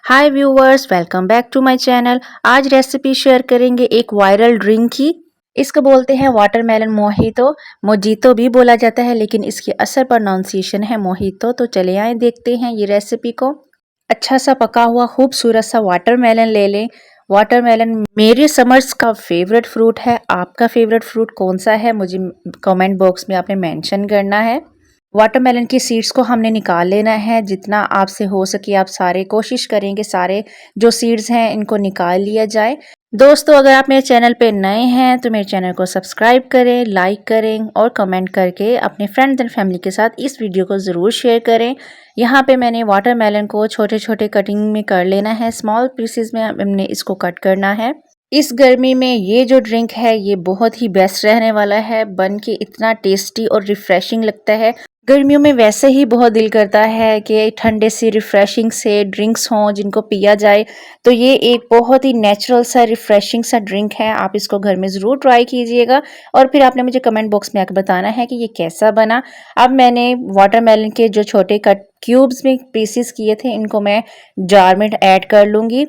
Hi viewers, welcome back to my channel. आज recipe share करेंगे एक वायरल ड्रिंक की। इसको बोलते हैं वाटरमेलन मोहितो। मोजीतो भी बोला जाता है, लेकिन इसकी असल प्रोनाउंसिएशन है मोहितो। तो चले आए देखते हैं ये रेसिपी को। अच्छा सा पका हुआ खूबसूरत सा वाटरमेलन ले लें। वाटरमेलन मेरे समर्स का फेवरेट फ्रूट है। आपका फेवरेट फ्रूट कौन सा है, मुझे कमेंट बॉक्स में आपने मेंशन करना है। वाटरमेलन की सीड्स को हमने निकाल लेना है। जितना आपसे हो सके आप सारे कोशिश करेंगे सारे जो सीड्स हैं इनको निकाल लिया जाए। दोस्तों, अगर आप मेरे चैनल पे नए हैं तो मेरे चैनल को सब्सक्राइब करें, लाइक करें और कमेंट करके अपने फ्रेंड्स एंड फैमिली के साथ इस वीडियो को ज़रूर शेयर करें। यहाँ पे मैंने वाटरमेलन को छोटे छोटे कटिंग में कर लेना है। स्मॉल पीसेस में हमने इसको कट करना है। इस गर्मी में ये जो ड्रिंक है ये बहुत ही बेस्ट रहने वाला है। बन के इतना टेस्टी और रिफ्रेशिंग लगता है। गर्मियों में वैसे ही बहुत दिल करता है कि ठंडे से रिफ्रेशिंग से ड्रिंक्स हों जिनको पिया जाए। तो ये एक बहुत ही नेचुरल सा रिफ्रेशिंग सा ड्रिंक है। आप इसको घर में ज़रूर ट्राई कीजिएगा और फिर आपने मुझे कमेंट बॉक्स में आकर बताना है कि ये कैसा बना। अब मैंने वाटरमेलन के जो छोटे कट क्यूब्स में पीसेस किए थे इनको मैं जार में ऐड कर लूँगी।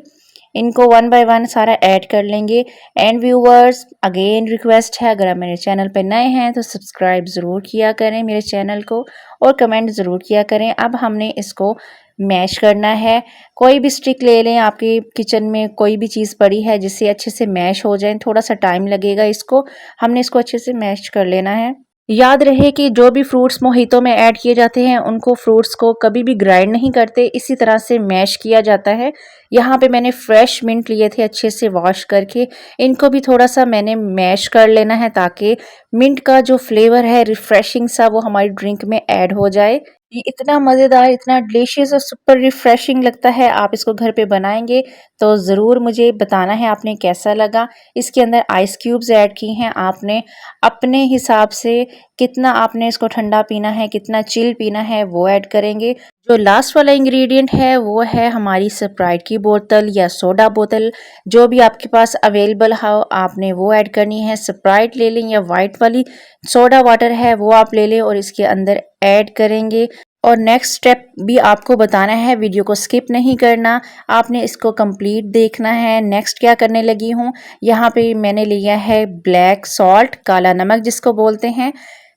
इनको वन बाय वन सारा ऐड कर लेंगे। एंड व्यूवर्स, अगेन रिक्वेस्ट है, अगर आप मेरे चैनल पर नए हैं तो सब्सक्राइब ज़रूर किया करें मेरे चैनल को और कमेंट ज़रूर किया करें। अब हमने इसको मैश करना है। कोई भी स्टिक ले लें, आपके किचन में कोई भी चीज़ पड़ी है जिससे अच्छे से मैश हो जाए। थोड़ा सा टाइम लगेगा इसको, हमने इसको अच्छे से मैश कर लेना है। याद रहे कि जो भी फ्रूट्स मोहितो में ऐड किए जाते हैं उनको फ्रूट्स को कभी भी ग्राइंड नहीं करते, इसी तरह से मैश किया जाता है। यहाँ पे मैंने फ्रेश मिंट लिए थे अच्छे से वॉश करके, इनको भी थोड़ा सा मैंने मैश कर लेना है ताकि मिंट का जो फ्लेवर है रिफ्रेशिंग सा वो हमारी ड्रिंक में ऐड हो जाए। ये इतना मज़ेदार, इतना डिलीशियस और सुपर रिफ्रेशिंग लगता है। आप इसको घर पे बनाएंगे तो ज़रूर मुझे बताना है आपने कैसा लगा। इसके अंदर आइस क्यूब्स ऐड की हैं आपने अपने हिसाब से। कितना आपने इसको ठंडा पीना है, कितना चिल पीना है वो ऐड करेंगे। जो लास्ट वाला इंग्रेडिएंट है वो है हमारी स्प्राइट की बोतल या सोडा बोतल, जो भी आपके पास अवेलेबल हो आपने वो ऐड करनी है। स्प्राइट ले लें या वाइट वाली सोडा वाटर है वो आप ले लें और इसके अंदर ऐड करेंगे। और नेक्स्ट स्टेप भी आपको बताना है, वीडियो को स्किप नहीं करना, आपने इसको कंप्लीट देखना है। नेक्स्ट क्या करने लगी हूँ, यहाँ पे मैंने लिया है ब्लैक सॉल्ट, काला नमक जिसको बोलते हैं।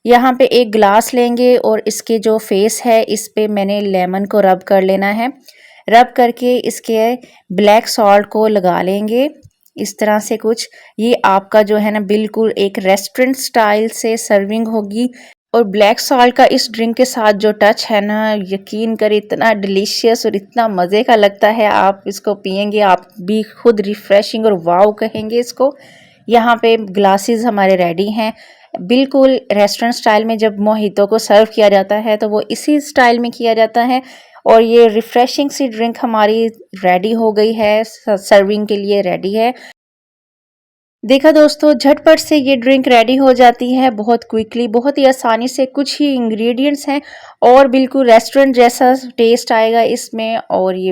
यहाँ पे एक ग्लास लेंगे और इसके जो फेस है इस पे मैंने लेमन को रब कर लेना है। रब करके इसके ब्लैक सॉल्ट को लगा लेंगे इस तरह से कुछ। ये आपका जो है ना बिल्कुल एक रेस्टोरेंट स्टाइल से सर्विंग होगी। और ब्लैक सॉल्ट का इस ड्रिंक के साथ जो टच है ना, यकीन करें इतना डिलीशियस और इतना मज़े का लगता है। आप इसको पियेंगे आप भी खुद रिफ्रेशिंग और वाव कहेंगे इसको। यहाँ पे ग्लासेस हमारे रेडी हैं। बिल्कुल रेस्टोरेंट स्टाइल में जब मोहितो को सर्व किया जाता है तो वो इसी स्टाइल में किया जाता है। और ये रिफ्रेशिंग सी ड्रिंक हमारी रेडी हो गई है, सर्विंग के लिए रेडी है। देखा दोस्तों, झटपट से ये ड्रिंक रेडी हो जाती है, बहुत क्विकली, बहुत ही आसानी से। कुछ ही इंग्रेडिएंट्स हैं और बिल्कुल रेस्टोरेंट जैसा टेस्ट आएगा इसमें। और ये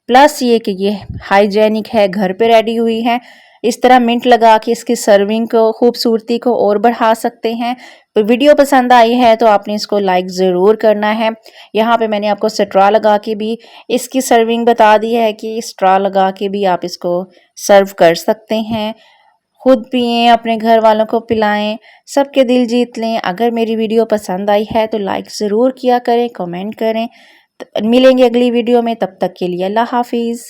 प्लस ये कि ये हाइजेनिक है, घर पे रेडी हुई है। इस तरह मिंट लगा के इसकी सर्विंग को, खूबसूरती को और बढ़ा सकते हैं। तो वीडियो पसंद आई है तो आपने इसको लाइक ज़रूर करना है। यहाँ पे मैंने आपको स्ट्रॉ लगा के भी इसकी सर्विंग बता दी है कि स्ट्रॉ लगा के भी आप इसको सर्व कर सकते हैं। खुद पिएं, अपने घर वालों को पिलाएं, सबके दिल जीत लें। अगर मेरी वीडियो पसंद आई है तो लाइक ज़रूर किया करें, कमेंट करें। मिलेंगे अगली वीडियो में, तब तक के लिए अल्लाह हाफिज़।